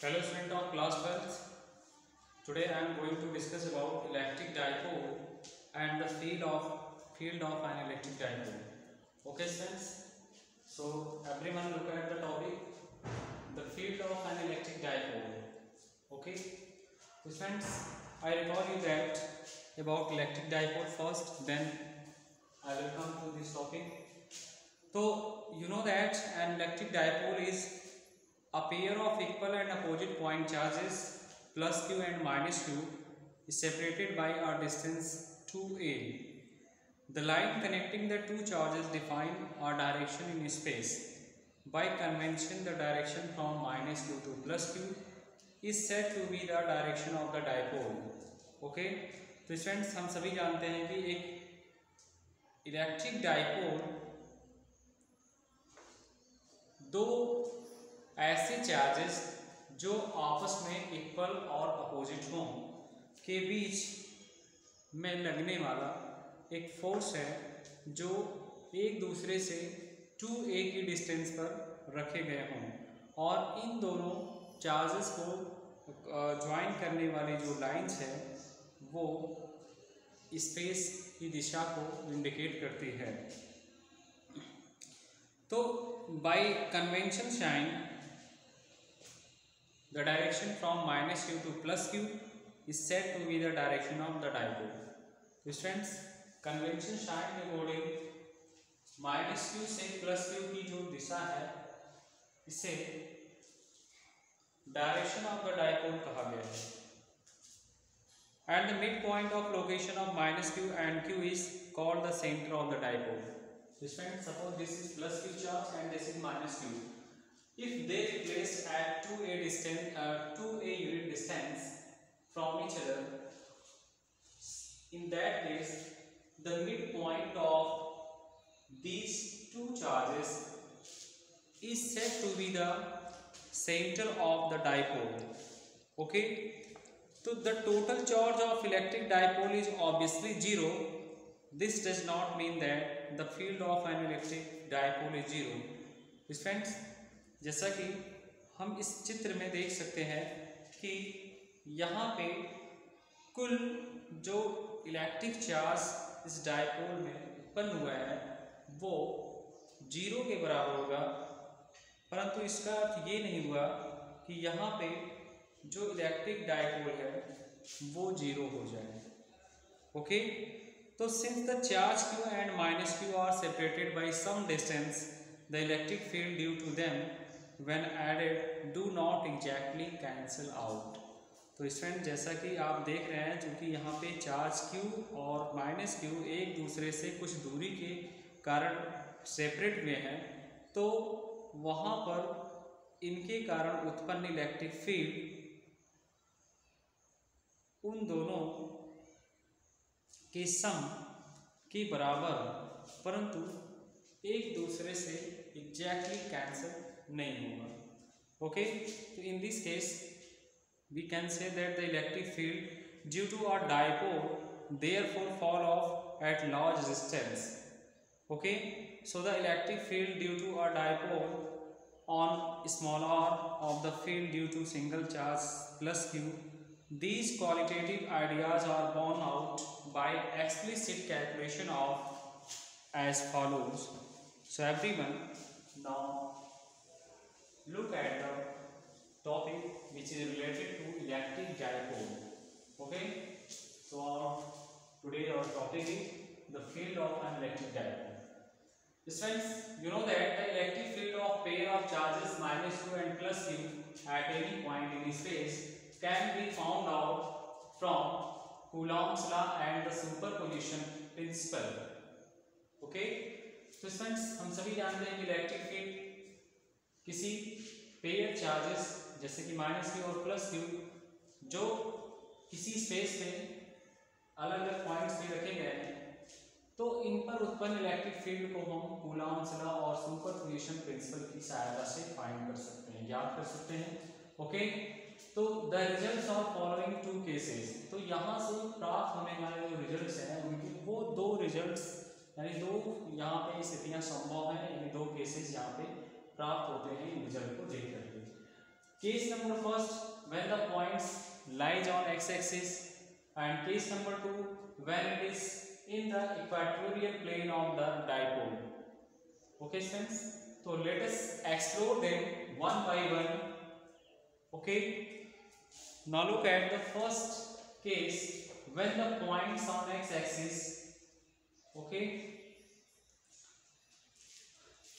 Hello student of class 12th. Today I am going to discuss about electric dipole and the field of an electric dipole. Okay students. So everyone look at the topic, the field of an electric dipole. Okay. So students, I recall you that about electric dipole first, then I will come to this topic. So you know that an electric dipole is a pair of equal and opposite point charges plus q and minus q is separated by a distance 2a. The line connecting the two charges define a direction in space. By convention, the direction from minus q to plus q is said to be the direction of the dipole. Okay? तो students हम सभी जानते हैं कि एक electric dipole दो ऐसे charges जो आपस में इक्वल और अपोजिट हों के बीच में लगने वाला एक फोर्स है जो एक दूसरे से 2a की डिस्टेंस पर रखे गए हों और इन दोनों चार्जेस को ज्वाइन करने वाली जो लाइंस है वो स्पेस की दिशा को इंडिकेट करती है। तो by convention sign the direction from minus q to plus q is said to be the direction of the dipole. Students, convention sign according minus q से प्लस q की जो दिशा है इसे डायरेक्शन ऑफ द डाइपोल कहा गया है। And the midpoint of location of minus q and q is called the center of the dipole. Students, suppose this is plus q charge and this is minus q. If they placed at 2a unit distance from each other, in that case, the midpoint of these two charges is said to be the center of the dipole. Okay, so the total charge of electric dipole is obviously zero. This does not mean that the field of an electric dipole is zero. Friends, जैसा कि हम इस चित्र में देख सकते हैं कि यहाँ पे कुल जो इलेक्ट्रिक चार्ज इस डाइपोल में उत्पन्न हुआ है वो 0 के बराबर होगा, परंतु इसका अर्थ ये नहीं हुआ कि यहाँ पे जो इलेक्ट्रिक डाइपोल है वो 0 हो जाए। ओके, तो since the charge q and minus q are separated by some distance, the electric field due to them when added do not exactly cancel out. तो स्टूडेंट, जैसा कि आप देख रहे हैं, चूँकि यहाँ पे चार्ज q और माइनस q एक दूसरे से कुछ दूरी के कारण सेपरेट हुए हैं, तो वहाँ पर इनके कारण उत्पन्न इलेक्ट्रिक फील्ड उन दोनों के सम के बराबर, परंतु एक दूसरे से एग्जैक्टली कैंसिल नहीं होगा। ओके, तो in this case we can say that the electric field due to a dipole therefore fall off at large distance. Okay, so the electric field due to a dipole on small r of the field due to single charge plus q. These qualitative ideas are borne out by explicit calculation of as follows. So everyone, now look at the topic which is related to electric dipole. Okay, so today our topic is the field of an electric dipole. Friends, you know that the electric field of pair of charges minus q and plus q at any point in space can be found out from Coulomb's law and the superposition principle. Okay, so friends, हम सभी जानते हैं कि electric field किसी pair charges जैसे कि minus q और plus q जो किसी स्पेस में अलग अलग पॉइंट्स पे रखे गए हैं, तो इन पर उत्पन्न इलेक्ट्रिक फील्ड को हम कूलॉम्स लॉ और सुपरपोजिशन प्रिंसिपल की सहायता से फाइंड कर सकते हैं, याद कर सकते हैं। ओके, तो the results of following two cases, तो यहाँ से प्राप्त होने वाले जो रिजल्ट्स हैं उनके वो दो रिजल्ट्स यानी दो यहाँ पे स्थितियाँ संभव हैं, यानी दो केसेस यहाँ पे प्राप्त होते हैं रिजल्ट को देख करके। Case number first, when the points lies on x-axis, and case number two, when it is in the equatorial plane of the dipole. Okay friends, so let us explore them one by one. Okay, now look at the first case, when the points on x-axis. Okay,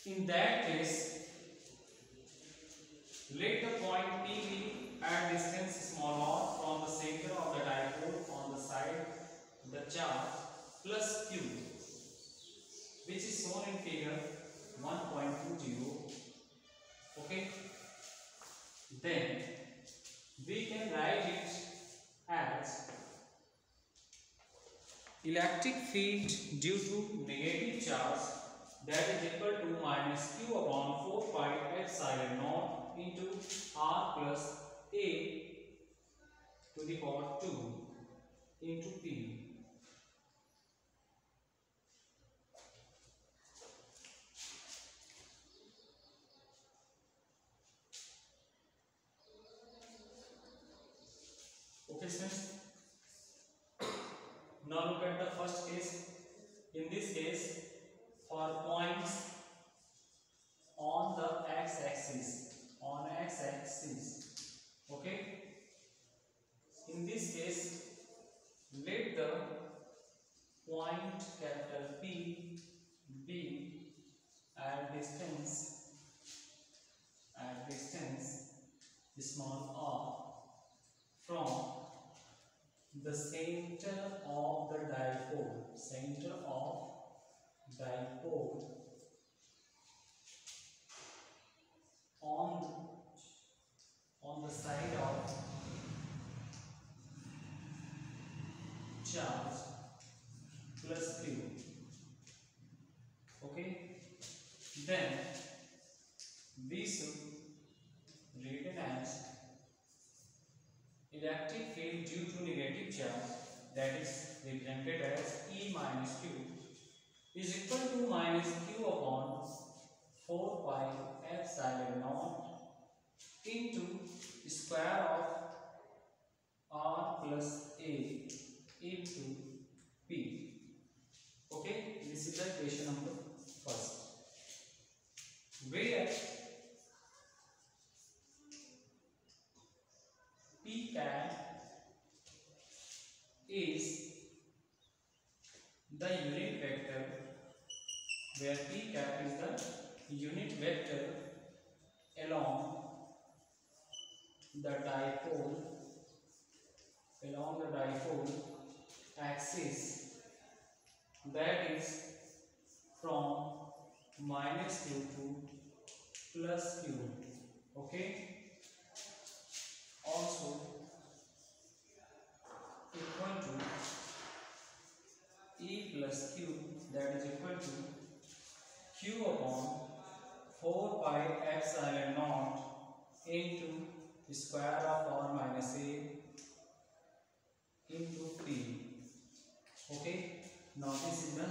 in that case, let the point P be at distance small r from the center of the dipole on the side the charge plus q, which is shown in figure 1.20. Okay, then we can write it as electric field due to negative charge, that is equal to minus q upon 4 pi epsilon naught into r plus a to the power 2 into p. Okay friends, now look at the first case. In this case, for points on the x-axis, okay, in this case, let the point capital P be at distance small r from the center of the dipole, on the side of charge plus q. Okay, then we should written as electric field due to negative charge, that is represented as E minus Q, is equal to minus Q upon 4 pi epsilon naught into square of R plus A into P. Okay, this is the equation number first, where P cap is the unit vector, along the dipole axis, that is from minus q to plus q. Okay, also equal to E plus Q, that is equal to Q upon 4 pi epsilon naught into square of r minus a into p. Okay, now this is the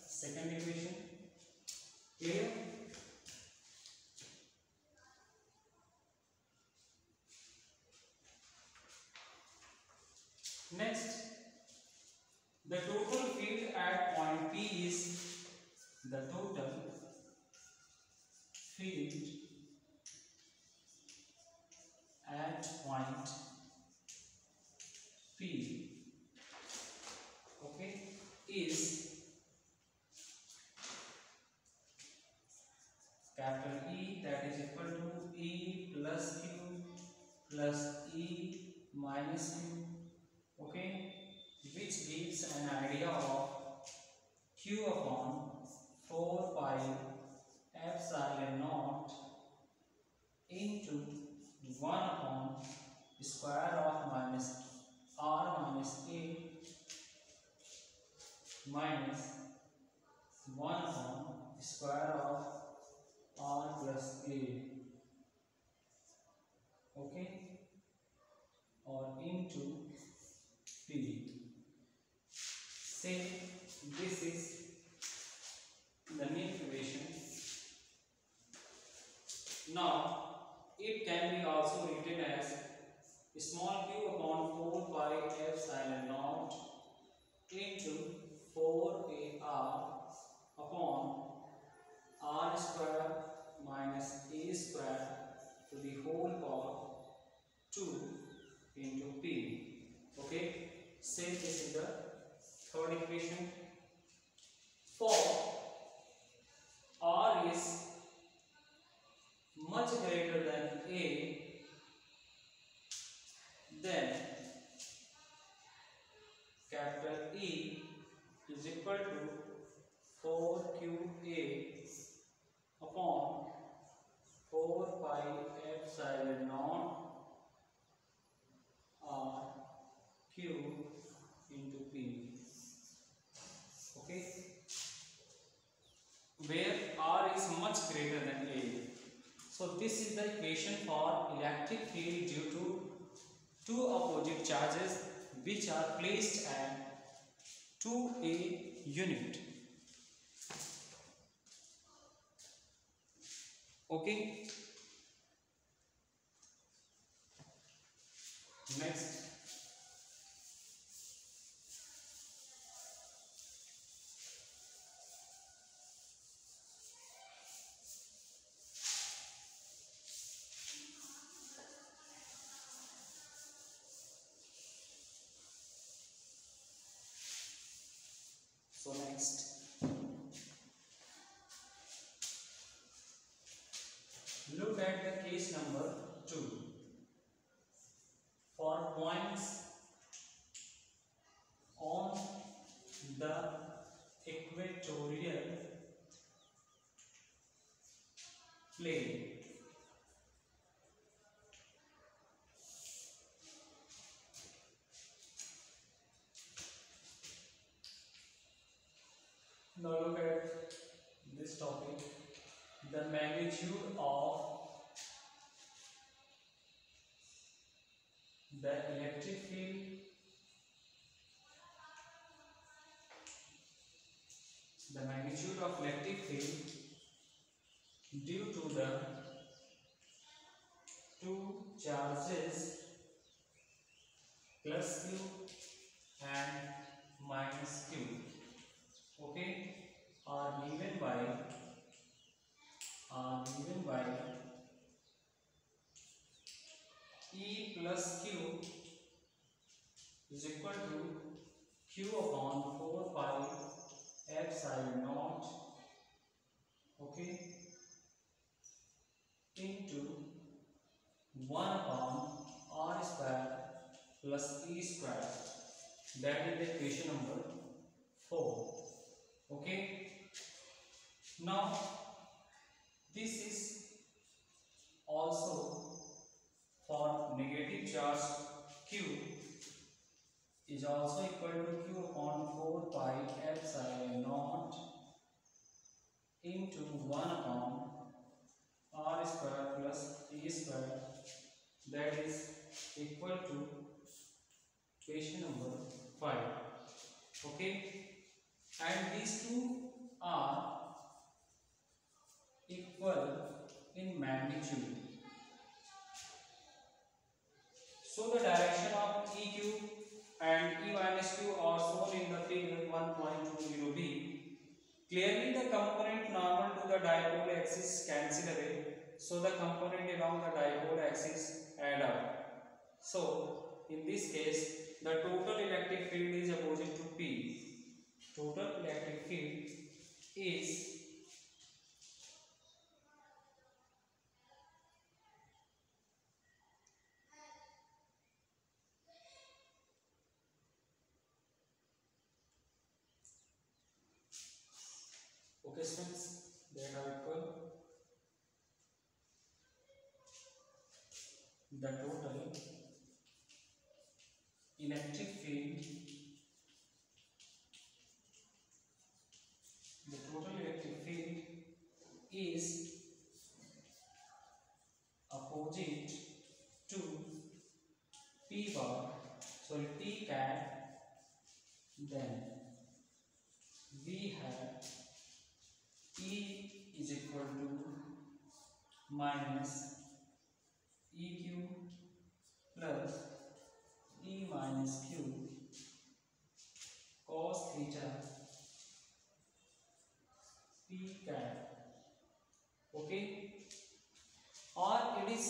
second equation. Clear? Next, the total field at point P is the total field at point P, okay, is capital E, that is equal to E plus Q plus E minus Q, okay, which gives an idea of Q upon 4 pi epsilon naught into 1 upon square of minus r minus a minus 1 upon square of r plus a, okay, or into p. Say this is the new equation. Now it can be also written as small q upon 4 pi epsilon naught into 4ar upon r square minus a square to the whole power 2 into p. Okay, same this is the third equation. For r is much greater than a, then capital E is equal to 4qa upon 4 pi epsilon naught r q into p. Okay, where r is much greater than a. So this is the equation for electric field due to two opposite charges which are placed at 2a unit. Okay, next. So next, look at the case number 2. For points on the equatorial plane, now look at this topic. The magnitude of the electric field due to the two charges plus q and minus q, okay, are given by E plus q is equal to q upon 4 pi epsilon naught, okay, into 1 upon r square plus e square. That is the equation number 4. Okay, now this is also for negative charge q is also equal to q upon 4 pi epsilon naught into 1 upon r square plus e square. That is equal to equation number 5. Okay, and these two are equal in magnitude. So the direction of EQ and E minus Q are shown in the figure 1.20b. Clearly the component normal to the dipole axis cancel away, so the component along the dipole axis add up. So in this case the total electric field is opposite to P. Total electric field is okay students, they are equal. The total electric field is opposite to P bar, sorry, P cap. Then we have E is equal to minus EQ plus E minus Q cos theta P cap. Okay, or it is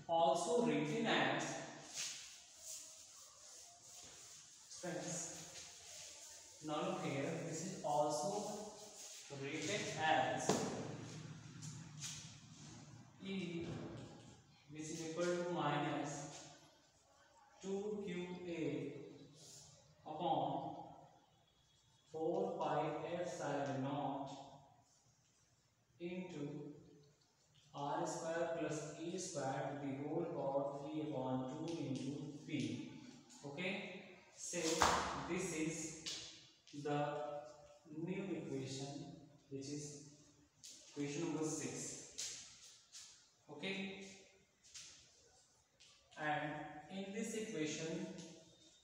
also written as, friends, now look here, this is also written as E which is equal to minus 2QA upon 4 pi epsilon naught into R square plus E square to the whole power 3 upon 2 into P. Okay, so this is the new equation, which is equation number 6. Okay, and in this equation,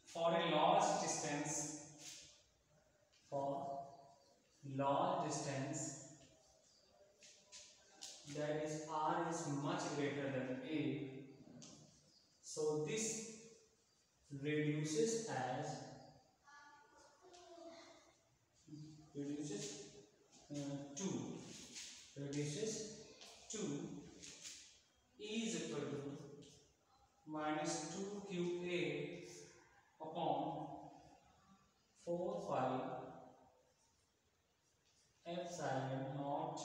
for a large distance, that is R is much greater than A, so this reduces to E is equal to minus 2QA upon 4 pi epsilon naught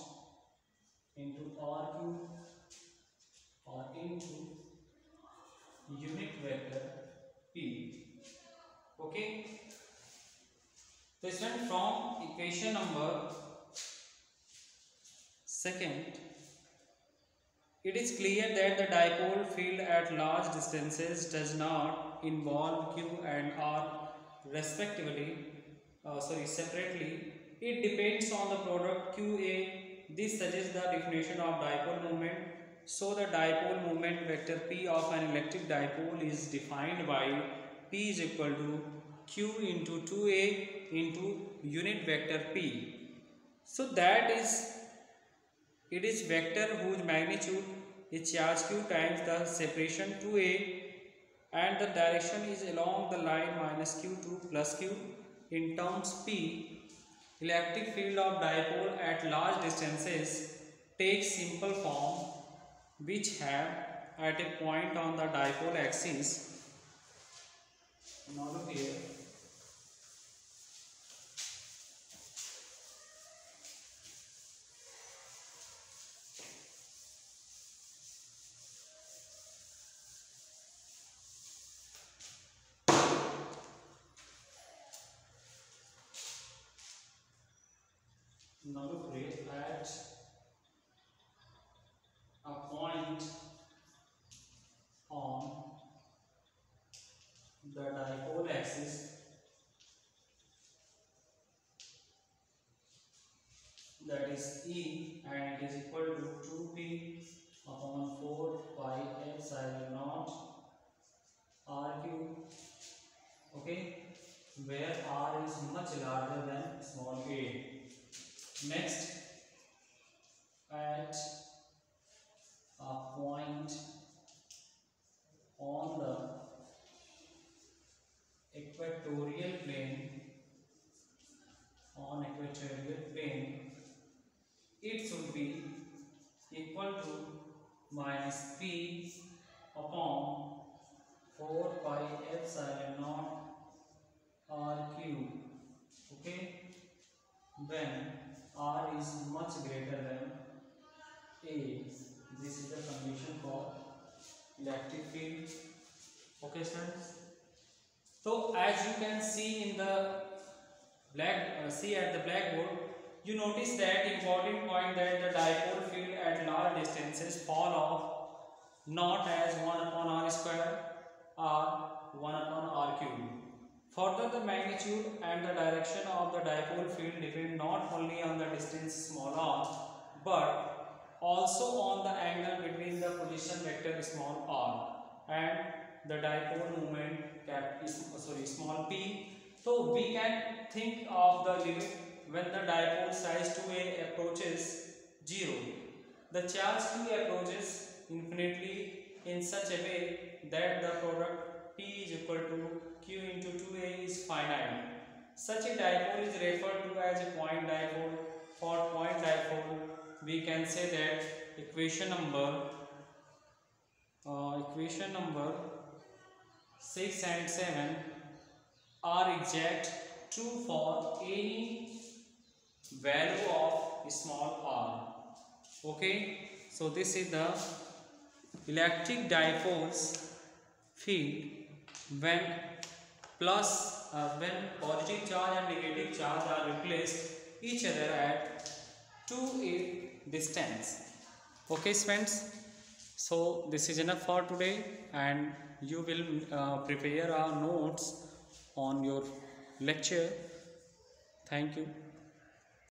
into R cube or into unit vector P. Okay, this one from equation number 2nd, it is clear that the dipole field at large distances does not involve Q and R respectively, separately. It depends on the product QA. This suggests the definition of dipole moment. So the dipole moment vector P of an electric dipole is defined by P is equal to Q into 2A into unit vector P. So that is, it is vector whose magnitude is charge q times the separation 2a, and the direction is along the line minus q2 plus q. In terms P, electric field of dipole at large distances takes simple form, which have at a point on the dipole axis. Now look here. Now look here, at a point on the dipole axis, that is E, and it is equal to 2p upon 4 pi epsilon naught r cube. Okay, where r is much larger than small a. Next, at a point on the equatorial plane, it should be equal to minus p upon 4 pi epsilon naught r cube. Okay, when r is much greater than a. This is the condition for electric field. Okay, students. So as you can see in the at the blackboard, you notice that important point that the dipole field at large distances fall off not as 1 upon r square or 1 upon r cube. Further, the magnitude and the direction of the dipole field depend not only on the distance small r, but also on the angle between the position vector small r and the dipole moment small p. So we can think of the limit when the dipole size 2a approaches 0. The charge q approaches infinitely in such a way that the product P is equal to Q into 2A is finite. Such a dipole is referred to as a point dipole. For point dipole, we can say that equation number 6 and 7 are exact true for any value of small r. Okay, so this is the electric dipole's field when when positive charge and negative charge are replaced each other at 2a distance. Okay friends, so this is enough for today, and you will prepare our notes on your lecture. Thank you.